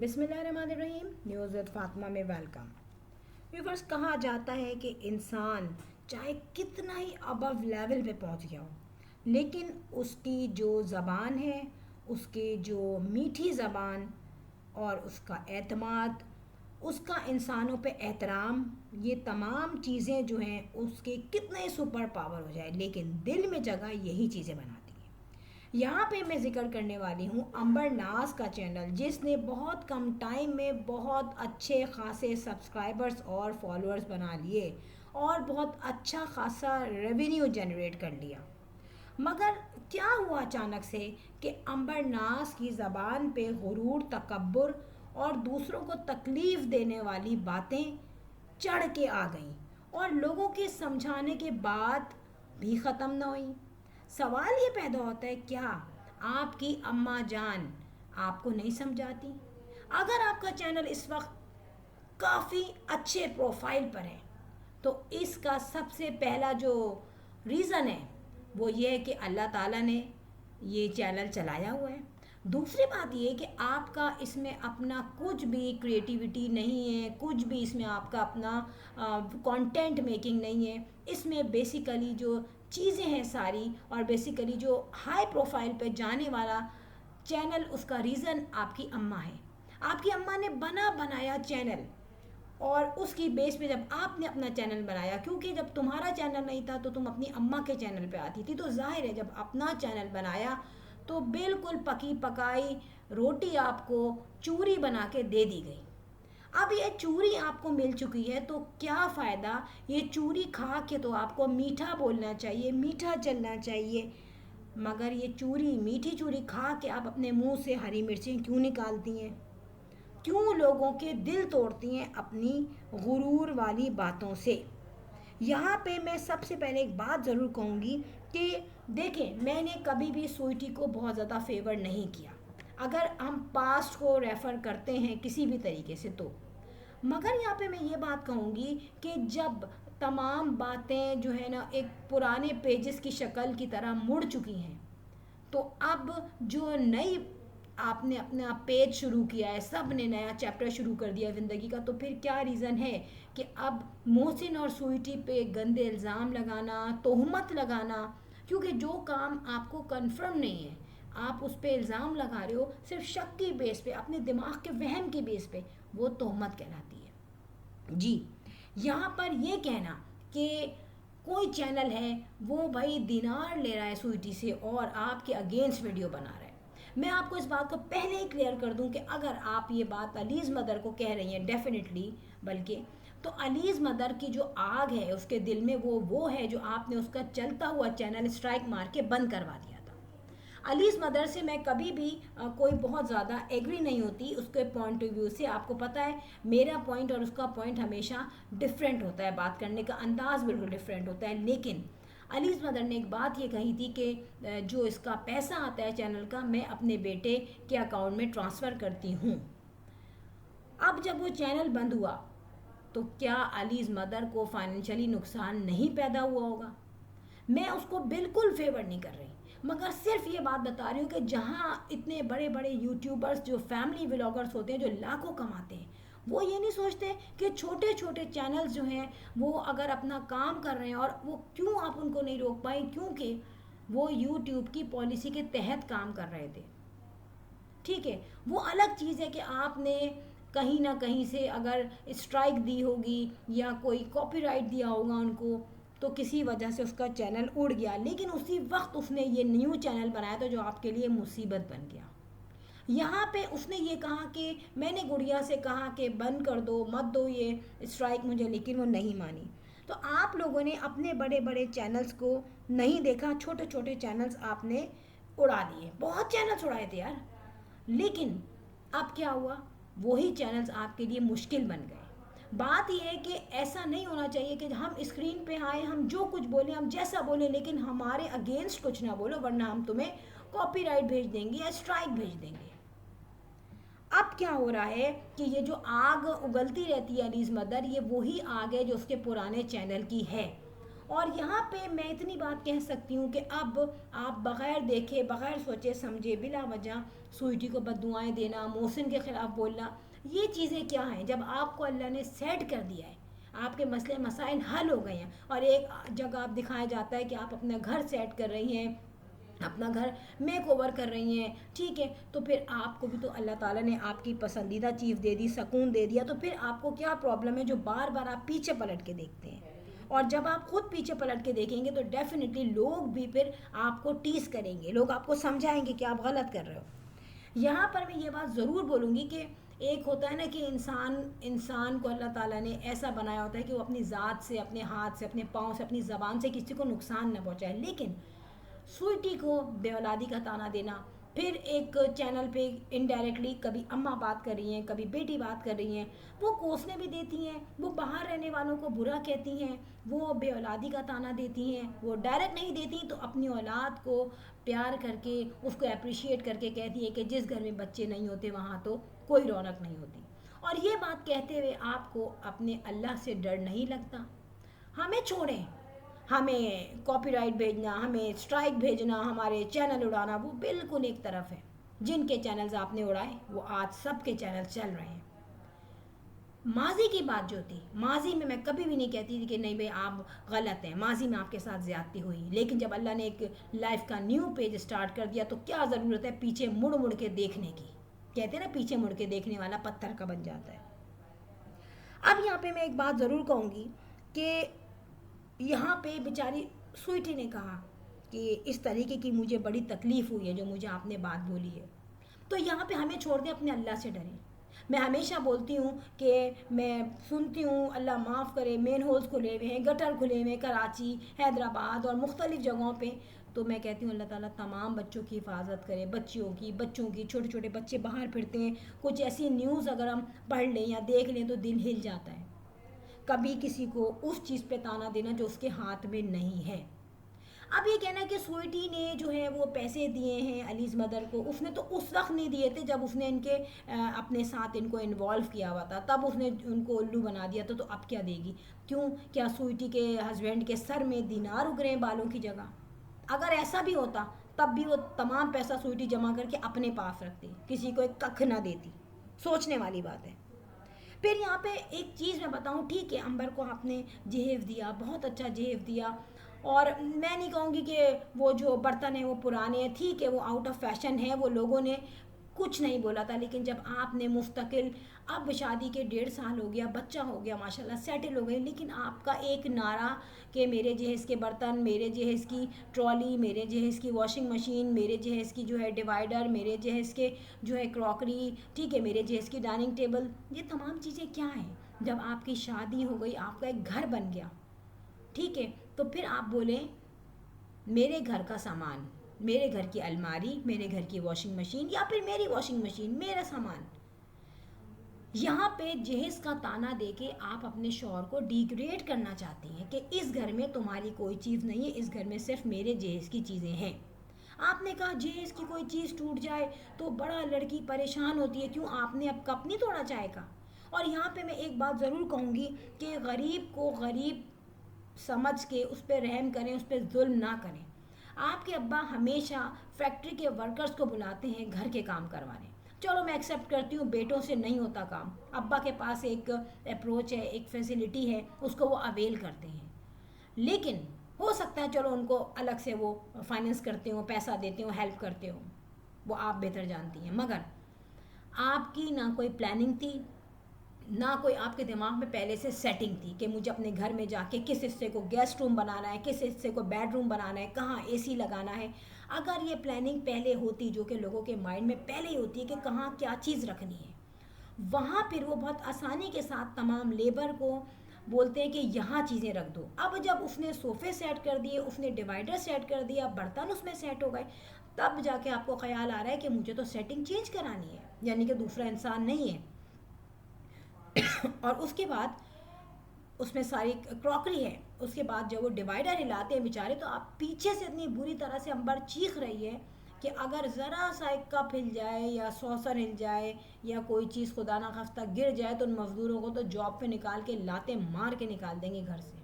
بسم اللہ الرحمن الرحیم. نیوز وتھ فاطمہ میں ویلکم. ویورز، کہا جاتا ہے کہ انسان چاہے کتنا ہی ابو لیول پہ پہنچ گیا ہو، لیکن اس کی جو زبان ہے، اس کی جو میٹھی زبان اور اس کا اعتماد، اس کا انسانوں پہ احترام، یہ تمام چیزیں جو ہیں اس کے کتنے سپر پاور ہو جائے، لیکن دل میں جگہ یہی چیزیں بناتی ہیں. یہاں پہ میں ذکر کرنے والی ہوں امبر ناز کا چینل، جس نے بہت کم ٹائم میں بہت اچھے خاصے سبسکرائبرز اور فالوورز بنا لیے اور بہت اچھا خاصا ریونیو جنریٹ کر لیا. مگر کیا ہوا اچانک سے کہ امبر ناز کی زبان پہ غرور، تکبر اور دوسروں کو تکلیف دینے والی باتیں چڑھ کے آ گئیں اور لوگوں کے سمجھانے کے بعد بھی ختم نہ ہوئیں. سوال یہ پیدا ہوتا ہے، کیا آپ کی اماں جان آپ کو نہیں سمجھاتی؟ اگر آپ کا چینل اس وقت کافی اچھے پروفائل پر ہے تو اس کا سب سے پہلا جو ریزن ہے وہ یہ ہے کہ اللہ تعالیٰ نے یہ چینل چلایا ہوا ہے. دوسری بات یہ کہ آپ کا اس میں اپنا کچھ بھی کریٹیوٹی نہیں ہے، کچھ بھی اس میں آپ کا اپنا کانٹینٹ میکنگ نہیں ہے. اس میں بیسیکلی جو چیزیں ہیں ساری، اور بیسیکلی جو ہائی پروفائل پہ جانے والا چینل، اس کا ریزن آپ کی اماں ہے. آپ کی اماں نے بنایا چینل، اور اس کی بیس پہ جب آپ نے اپنا چینل بنایا، کیونکہ جب تمہارا چینل نہیں تھا تو تم اپنی اماں کے چینل پہ آتی تھی، تو ظاہر ہے جب اپنا چینل بنایا تو بالکل پکی پکائی روٹی آپ کو چوری بنا کے دے دی گئی. اب یہ چوری آپ کو مل چکی ہے تو کیا فائدہ؟ یہ چوری کھا کے تو آپ کو میٹھا بولنا چاہیے، میٹھا چلنا چاہیے، مگر یہ چوری، میٹھی چوری کھا کے آپ اپنے منہ سے ہری مرچیں کیوں نکالتی ہیں؟ کیوں لوگوں کے دل توڑتی ہیں اپنی غرور والی باتوں سے؟ یہاں پہ میں سب سے پہلے ایک بات ضرور کہوں گی کہ دیکھیں، میں نے کبھی بھی سوئٹی کو بہت زیادہ فیور نہیں کیا اگر ہم پاسٹ کو ریفر کرتے ہیں کسی بھی طریقے سے تو. مگر یہاں پہ میں یہ بات کہوں گی کہ جب تمام باتیں جو ہے نا ایک پرانے پیجز کی شکل کی طرح مڑ چکی ہیں، تو اب جو نئی آپ نے اپنا پیج شروع کیا ہے، سب نے نیا چیپٹر شروع کر دیا زندگی کا، تو پھر کیا ریزن ہے کہ اب محسن اور سوئٹی پہ گندے الزام لگانا، تہمت لگانا؟ کیونکہ جو کام آپ کو کنفرم نہیں ہے، آپ اس پہ الزام لگا رہے ہو صرف شک کی بیس پہ، اپنے دماغ کے وہم کی بیس پہ، وہ تہمت کہلاتی ہے. جی، یہاں پر یہ کہنا کہ کوئی چینل ہے وہ بھائی دینار لے رہا ہے سوئٹی سے اور آپ کے اگینسٹ ویڈیو بنا رہا ہے، میں آپ کو اس بات کو پہلے ہی کلیئر کر دوں کہ اگر آپ یہ بات علیز مدر کو کہہ رہی ہیں ڈیفینیٹلی، بلکہ تو علیز مدر کی جو آگ ہے اس کے دل میں، وہ ہے جو آپ نے اس کا چلتا ہوا چینل اسٹرائک مار کے بند کروا دیا تھا. علیز مدر سے میں کبھی بھی کوئی بہت زیادہ ایگری نہیں ہوتی اس کے پوائنٹ آف ویو سے. آپ کو پتہ ہے میرا پوائنٹ اور اس کا پوائنٹ ہمیشہ ڈفرینٹ ہوتا ہے، بات کرنے کا انداز بالکل ڈفرینٹ ہوتا ہے. لیکن علیز مدر نے ایک بات یہ کہی تھی کہ جو اس کا پیسہ آتا ہے چینل کا، میں اپنے بیٹے کے اکاؤنٹ میں ٹرانسفر کرتی ہوں. اب جب وہ چینل بند ہوا تو کیا علیز مدر کو فائنینشلی نقصان نہیں پیدا ہوا ہوگا؟ میں اس کو بالکل فیور نہیں کر رہی، مگر صرف یہ بات بتا رہی ہوں کہ جہاں اتنے بڑے بڑے یوٹیوبرز جو فیملی ولاگرز ہوتے ہیں جو لاکھوں کماتے ہیں، وہ یہ نہیں سوچتے کہ چھوٹے چھوٹے چینلز جو ہیں وہ اگر اپنا کام کر رہے ہیں، اور وہ کیوں آپ ان کو نہیں روک پائیں؟ کیونکہ وہ یوٹیوب کی پالیسی کے تحت کام کر رہے تھے. ٹھیک ہے، وہ الگ چیز ہے کہ آپ نے کہیں نہ کہیں سے اگر اسٹرائک دی ہوگی یا کوئی کاپی رائٹ دیا ہوگا ان کو، تو کسی وجہ سے اس کا چینل اڑ گیا، لیکن اسی وقت اس نے یہ نیو چینل بنایا تھا جو آپ کے لیے مصیبت بن گیا. یہاں پہ اس نے یہ کہا کہ میں نے گڑیا سے کہا کہ بند کر دو، مت دو یہ اسٹرائک مجھے، لیکن وہ نہیں مانی. تو آپ لوگوں نے اپنے بڑے بڑے چینلز کو نہیں دیکھا، چھوٹے چھوٹے چینلز آپ نے اڑا دیے. بہت چینلز اڑائے تھے یار، لیکن اب کیا ہوا؟ وہی چینلز آپ کے لیے مشکل بن گئے. بات یہ ہے کہ ایسا نہیں ہونا چاہیے کہ ہم اسکرین پہ آئیں، ہم جو کچھ بولیں، ہم جیسا بولیں، لیکن ہمارے اگینسٹ کچھ نہ بولو، ورنہ ہم تمہیں کاپی رائٹ بھیج دیں گے یا اسٹرائک بھیج دیں گے. اب کیا ہو رہا ہے کہ یہ جو آگ اگلتی رہتی ہے علیز مدر، یہ وہی آگ ہے جو اس کے پرانے چینل کی ہے. اور یہاں پہ میں اتنی بات کہہ سکتی ہوں کہ اب آپ بغیر دیکھے بغیر سوچے سمجھے بلا وجہ سوئٹی کو بددعائیں دینا، محسن کے خلاف بولنا، یہ چیزیں کیا ہیں؟ جب آپ کو اللہ نے سیٹ کر دیا ہے، آپ کے مسئلے مسائل حل ہو گئے ہیں، اور ایک جگہ آپ دکھایا جاتا ہے کہ آپ اپنا گھر سیٹ کر رہی ہیں، اپنا گھر میک اوور کر رہی ہیں، ٹھیک ہے، تو پھر آپ کو بھی تو اللہ تعالیٰ نے آپ کی پسندیدہ چیز دے دی، سکون دے دیا، تو پھر آپ کو کیا پرابلم ہے جو بار بار آپ پیچھے پلٹ کے دیکھتے ہیں؟ اور جب آپ خود پیچھے پلٹ کے دیکھیں گے تو ڈیفینیٹلی لوگ بھی پھر آپ کو ٹیز کریں گے، لوگ آپ کو سمجھائیں گے کہ آپ غلط کر رہے ہو۔ یہاں پر میں یہ بات ضرور بولوں گی کہ ایک ہوتا ہے نا کہ انسان کو اللہ تعالیٰ نے ایسا بنایا ہوتا ہے کہ وہ اپنی ذات سے، اپنے ہاتھ سے، اپنے پاؤں سے، اپنی زبان سے کسی کو نقصان نہ پہنچائے، لیکن سوئٹی کو بے اولادی کا طعنہ دینا، پھر ایک چینل پہ انڈائریکٹلی کبھی اماں بات کر رہی ہیں، کبھی بیٹی بات کر رہی ہیں، وہ کوسنے بھی دیتی ہیں، وہ باہر رہنے والوں کو برا کہتی ہیں، وہ بے اولادی کا طعنہ دیتی ہیں، وہ ڈائریکٹ نہیں دیتی تو اپنی اولاد کو پیار کر کے اس کو اپریشیٹ کر کے کہتی ہے کہ جس گھر میں بچے نہیں ہوتے وہاں تو کوئی رونق نہیں ہوتی۔ اور یہ بات کہتے ہوئے آپ کو اپنے اللہ سے ڈر نہیں لگتا؟ ہمیں چھوڑیں، ہمیں کاپی رائٹ بھیجنا، ہمیں اسٹرائک بھیجنا، ہمارے چینل اڑانا، وہ بالکل ایک طرف ہے۔ جن کے چینلز آپ نے اڑائے وہ آج سب کے چینل چل رہے ہیں۔ ماضی کی بات جو تھی، ماضی میں کبھی بھی نہیں کہتی تھی کہ نہیں بھائی آپ غلط ہیں، ماضی میں آپ کے ساتھ زیادتی ہوئی، لیکن جب اللہ نے ایک لائف کا نیو پیج سٹارٹ کر دیا تو کیا ضرورت ہے پیچھے مڑ مڑ کے دیکھنے کی؟ کہتے ہیں نا پیچھے مڑ کے دیکھنے والا پتھر کا بن جاتا ہے۔ اب یہاں پہ میں ایک بات ضرور کہوں گی کہ یہاں پہ بیچاری سوئٹی نے کہا کہ اس طریقے کی مجھے بڑی تکلیف ہوئی ہے جو مجھے آپ نے بات بولی ہے، تو یہاں پہ ہمیں چھوڑ دیں، اپنے اللہ سے ڈریں۔ میں ہمیشہ بولتی ہوں کہ میں سنتی ہوں اللہ معاف کرے مین ہولز کھلے ہوئے ہیں، گٹر کھلے ہوئے ہیں کراچی، حیدرآباد اور مختلف جگہوں پہ، تو میں کہتی ہوں اللہ تعالیٰ تمام بچوں کی حفاظت کرے، بچوں کی چھوٹے چھوٹے بچے باہر پھرتے ہیں، کچھ ایسی نیوز اگر ہم پڑھ لیں یا دیکھ لیں تو دل ہل جاتا ہے۔ کبھی کسی کو اس چیز پہ طعنہ دینا جو اس کے ہاتھ میں نہیں ہے۔ اب یہ کہنا ہے کہ سوئٹی نے جو ہے وہ پیسے دیے ہیں علیز مدر کو، اس نے تو اس وقت نہیں دیے تھے جب اس نے ان کے اپنے ساتھ ان کو انوالو کیا ہوا تھا، تب اس نے ان کو الو بنا دیا تھا، تو اب کیا دے گی؟ کیوں؟ کیا سوئٹی کے ہسبینڈ کے سر میں دینار اگ رہے ہیں بالوں کی جگہ؟ اگر ایسا بھی ہوتا تب بھی وہ تمام پیسہ سوئٹی جمع کر کے اپنے پاس رکھتی، کسی کو ایک ککھ نہ دیتی۔ سوچنے والی بات ہے۔ پھر یہاں پہ ایک چیز میں بتاؤں، ٹھیک ہے امبر کو آپ نے جہیز دیا، بہت اچھا جہیز دیا، اور میں نہیں کہوں گی کہ وہ جو برتن ہیں وہ پرانے ہیں، ٹھیک ہے وہ آؤٹ آف فیشن ہے، وہ لوگوں نے کچھ نہیں بولا تھا، لیکن جب آپ نے مستقل، اب شادی کے 1.5 سال ہو گیا، بچہ ہو گیا ماشاءاللہ، سیٹل ہو گئی، لیکن آپ کا ایک نعرہ کہ میرے جہیز کے برتن، میرے جہیز کی ٹرالی، میرے جہیز کی واشنگ مشین، میرے جہیز کی جو ہے ڈیوائڈر، میرے جہیز کے جو ہے کراکری، ٹھیک ہے میرے جہیز کی ڈائننگ ٹیبل، یہ تمام چیزیں کیا ہیں؟ جب آپ کی شادی ہو گئی، آپ کا ایک گھر بن گیا، ٹھیک ہے، تو پھر آپ بولیں میرے گھر کا سامان، میرے گھر کی الماری، میرے گھر کی واشنگ مشین، یا پھر میری واشنگ مشین، میرا سامان، یہاں پہ جہیز کا طعنہ دے کے آپ اپنے شوہر کو ڈیگریڈ کرنا چاہتی ہیں کہ اس گھر میں تمہاری کوئی چیز نہیں ہے، اس گھر میں صرف میرے جہیز کی چیزیں ہیں۔ آپ نے کہا جہیز کی کوئی چیز ٹوٹ جائے تو بڑا لڑکی پریشان ہوتی ہے، کیوں آپ نے اب کپ نہیں توڑا چائے کا؟ اور یہاں پہ میں ایک بات ضرور کہوں گی کہ غریب کو غریب سمجھ کے اس پہ رحم کریں، اس پہ ظلم نہ کریں۔ آپ کے ابا ہمیشہ فیکٹری کے ورکرز کو بلاتے ہیں گھر کے کام کروانے، چلو میں ایکسیپٹ کرتی ہوں بیٹوں سے نہیں ہوتا کام، ابا کے پاس ایک اپروچ ہے، ایک فیسیلٹی ہے، اس کو وہ اویل کرتے ہیں، لیکن ہو سکتا ہے چلو ان کو الگ سے وہ فائننس کرتے ہوں، پیسہ دیتے ہوں، ہیلپ کرتے ہوں، وہ آپ بہتر جانتی ہیں، مگر آپ کی نہ کوئی پلاننگ تھی، نہ کوئی آپ کے دماغ میں پہلے سے سیٹنگ تھی کہ مجھے اپنے گھر میں جا کے کس حصے کو گیسٹ روم بنانا ہے، کس حصے کو بیڈ روم بنانا ہے، کہاں اے سی لگانا ہے۔ اگر یہ پلاننگ پہلے ہوتی، جو کہ لوگوں کے مائنڈ میں پہلے ہی ہوتی ہے کہ کہاں کیا چیز رکھنی ہے، وہاں پھر وہ بہت آسانی کے ساتھ تمام لیبر کو بولتے ہیں کہ یہاں چیزیں رکھ دو۔ اب جب اس نے صوفے سیٹ کر دیے، اس نے ڈیوائڈر سیٹ کر دیا، برتن اس میں سیٹ ہو گئے، تب جا کے آپ کو خیال آ رہا ہے کہ مجھے تو سیٹنگ چینج کرانی ہے، یعنی کہ دوسرا انسان نہیں ہے۔ اور اس کے بعد اس میں ساری کراکری ہے، اس کے بعد جب وہ ڈیوائڈر ہلاتے ہیں بیچارے، تو آپ پیچھے سے اتنی بری طرح سے امبر چیخ رہی ہے کہ اگر ذرا سا ایک کپ ہل جائے یا سوسر ہل جائے یا کوئی چیز خدا نخواستہ گر جائے تو ان مزدوروں کو تو جاب پہ نکال کے لاتے مار کے نکال دیں گے گھر سے۔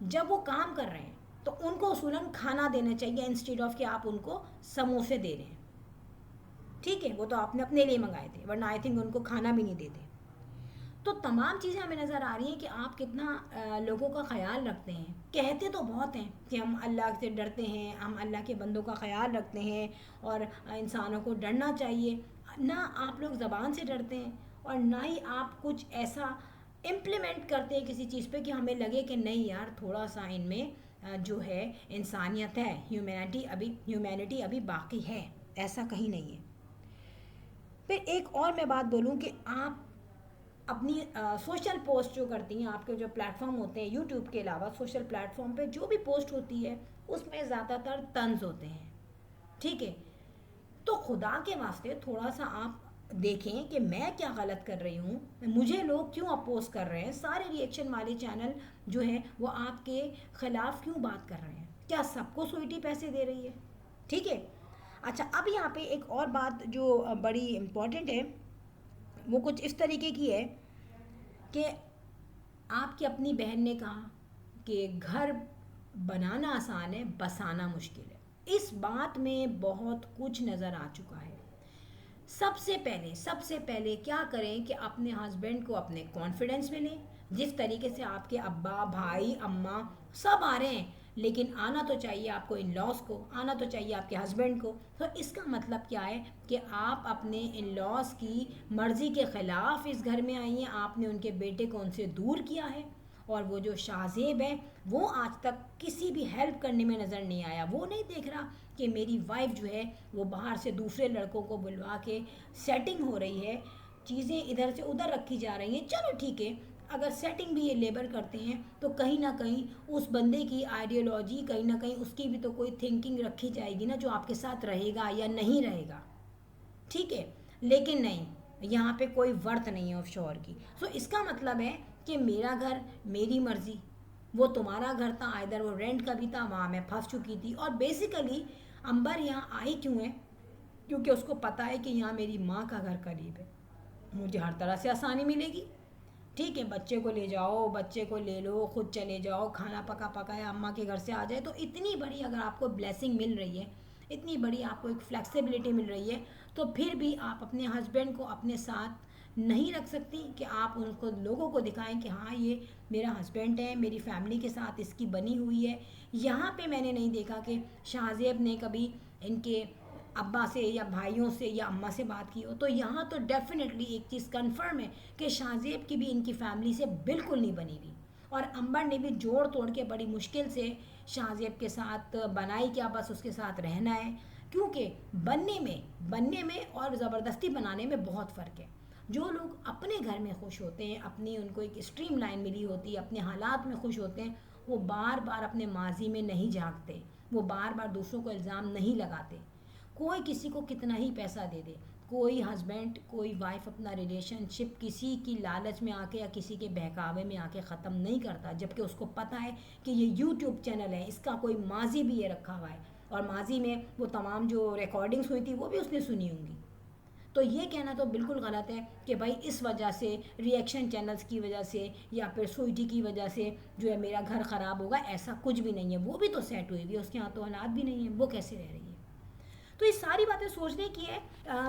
جب وہ کام کر رہے ہیں تو ان کو اصولاً کھانا دینا چاہیے انسٹیڈ آف کہ آپ ان کو سموسے دے رہے ہیں. ٹھیک ہے، وہ تو آپ نے اپنے لیے منگائے تھے، ورنہ آئی تھنک ان کو کھانا بھی نہیں دیتے. تو تمام چیزیں ہمیں نظر آ رہی ہیں کہ آپ کتنا لوگوں کا خیال رکھتے ہیں. کہتے تو بہت ہیں کہ ہم اللہ سے ڈرتے ہیں، ہم اللہ کے بندوں کا خیال رکھتے ہیں اور انسانوں کو ڈرنا چاہیے. نہ آپ لوگ زبان سے ڈرتے ہیں اور نہ ہی آپ کچھ ایسا امپلیمنٹ کرتے ہیں کسی چیز پہ کہ ہمیں لگے کہ نہیں یار تھوڑا سا ان میں جو ہے انسانیت ہے، ہیومینٹی ابھی باقی ہے. ایسا کہیں نہیں ہے. پھر ایک اور میں بات بولوں کہ آپ اپنی سوشل پوسٹ جو کرتی ہیں، آپ کے جو پلیٹ فارم ہوتے ہیں یوٹیوب کے علاوہ سوشل پلیٹ فارم پہ جو بھی پوسٹ ہوتی ہے اس میں زیادہ تر طنز ہوتے ہیں. ٹھیک ہے، تو خدا کے واسطے تھوڑا سا آپ دیکھیں کہ میں کیا غلط کر رہی ہوں، مجھے لوگ کیوں اپوز کر رہے ہیں. سارے ریئیکشن والے چینل جو ہیں وہ آپ کے خلاف کیوں بات کر رہے ہیں. کیا سب کو سوئٹی پیسے دے رہی ہے؟ ٹھیک ہے. اچھا، اب یہاں پہ ایک اور بات جو بڑی امپورٹنٹ ہے وہ کچھ اس طریقے کی ہے کہ آپ کی اپنی بہن نے کہا کہ گھر بنانا آسان ہے، بسانا مشکل ہے. اس بات میں بہت کچھ نظر آ چکا ہے. سب سے پہلے کیا کریں کہ اپنے ہسبینڈ کو اپنے کانفیڈنس میں لیں. جس طریقے سے آپ کے ابا، بھائی، اماں سب آ رہے ہیں، لیکن آنا تو چاہیے آپ کو ان لاس کو، آنا تو چاہیے آپ کے ہسبینڈ کو. تو اس کا مطلب کیا ہے کہ آپ اپنے ان لاس کی مرضی کے خلاف اس گھر میں آئی ہیں. آپ نے ان کے بیٹے کو ان سے دور کیا ہے. اور وہ جو شاہزیب ہے وہ آج تک کسی بھی ہیلپ کرنے میں نظر نہیں آیا. وہ نہیں دیکھ رہا کہ میری وائف جو ہے وہ باہر سے دوسرے لڑکوں کو بلوا کے سیٹنگ ہو رہی ہے، چیزیں ادھر سے ادھر رکھی جا رہی ہیں. چلو ٹھیک ہے، اگر سیٹنگ بھی یہ لیبر کرتے ہیں تو کہیں نہ کہیں اس بندے کی آئیڈیالوجی، کہیں نہ کہیں اس کی بھی تو کوئی تھنکنگ رکھی جائے گی نا، جو آپ کے ساتھ رہے گا یا نہیں رہے گا. ٹھیک ہے، لیکن نہیں، یہاں پہ کوئی ورت نہیں ہے آف شور کی. سو اس کا مطلب ہے کہ میرا گھر میری مرضی، وہ تمہارا گھر تھا، ادھر وہ رینٹ کا بھی تھا، وہاں میں پھنس چکی تھی. اور بیسیکلی امبر یہاں آئی کیوں ہے؟ کیونکہ اس کو پتہ ہے کہ یہاں میری ماں کا گھر قریب ہے، مجھے ہر طرح سے آسانی ملے گی. ٹھیک ہے، بچے کو لے جاؤ، بچے کو لے لو، خود چلے جاؤ، کھانا پکایا اماں کے گھر سے آ جائے. تو اتنی بڑی اگر آپ کو بلیسنگ مل رہی ہے، اتنی بڑی آپ کو ایک فلیکسیبلٹی مل رہی ہے، تو پھر بھی آپ اپنے ہسبینڈ کو اپنے ساتھ نہیں رکھ سکتی کہ آپ ان کو لوگوں کو دکھائیں کہ ہاں یہ میرا ہسبینڈ ہے، میری فیملی کے ساتھ اس کی بنی ہوئی ہے. یہاں پہ میں نے نہیں دیکھا کہ شاہزیب نے کبھی ان کے ابا سے یا بھائیوں سے یا اماں سے بات کی ہو. تو یہاں تو ڈیفینیٹلی ایک چیز کنفرم ہے کہ شاہزیب کی بھی ان کی فیملی سے بالکل نہیں بنی ہوئی. اور امبر نے بھی جوڑ توڑ کے بڑی مشکل سے شاہزیب کے ساتھ بنائی، کیا بس اس کے ساتھ رہنا ہے. کیونکہ بننے میں اور زبردستی بنانے میں بہت فرق ہے. جو لوگ اپنے گھر میں خوش ہوتے ہیں، اپنی ان کو ایک اسٹریم لائن ملی ہوتی ہے، اپنے حالات میں خوش ہوتے ہیں، وہ بار بار اپنے ماضی میں نہیں جھانکتے، وہ بار بار دوسروں کو الزام نہیں لگاتے. کوئی کسی کو کتنا ہی پیسہ دے دے، کوئی ہسبینڈ کوئی وائف اپنا ریلیشن شپ کسی کی لالچ میں آ کے یا کسی کے بہکاوے میں آ کے ختم نہیں کرتا، جبکہ اس کو پتہ ہے کہ یہ یوٹیوب چینل ہے، اس کا کوئی ماضی بھی یہ رکھا ہوا ہے، اور ماضی میں وہ تمام جو ریکارڈنگز ہوئی تھی وہ بھی اس نے سنی ہوں گی. تو یہ کہنا تو بالکل غلط ہے کہ بھائی اس وجہ سے، ریئیکشن چینلز کی وجہ سے یا پھر سوئٹی کی وجہ سے جو ہے میرا گھر خراب ہوگا. ایسا کچھ بھی نہیں ہے. وہ بھی تو سیٹ ہوئی ہوئی ہے، اس کے ہاں تو حالات بھی نہیں ہیں، وہ کیسے رہ رہی ہے؟ تو یہ ساری باتیں سوچنے کی ہے.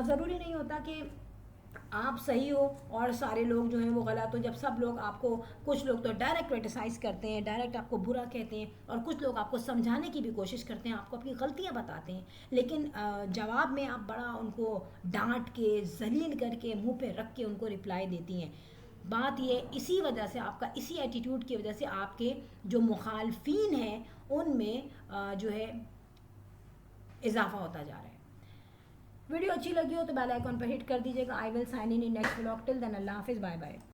ضروری نہیں ہوتا کہ آپ صحیح ہو اور سارے لوگ جو ہیں وہ غلط ہو. جب سب لوگ آپ کو، کچھ لوگ تو ڈائریکٹ کرٹیسائز کرتے ہیں، ڈائریکٹ آپ کو برا کہتے ہیں، اور کچھ لوگ آپ کو سمجھانے کی بھی کوشش کرتے ہیں، آپ کو اپنی غلطیاں بتاتے ہیں، لیکن جواب میں آپ بڑا ان کو ڈانٹ کے، ذلیل کر کے، منہ پہ رکھ کے ان کو رپلائی دیتی ہیں. بات یہ اسی وجہ سے، آپ کا اسی ایٹیٹیوڈ کی وجہ سے آپ کے جو مخالفین ہیں ان میں جو ہے اضافہ ہوتا جا رہا ہے. ویڈیو اچھی لگی ہو تو بیل آئیکن پر ہٹ کر دیجیے گا. I will sign in next vlog. Till then Allah حافظ، بائے بائے.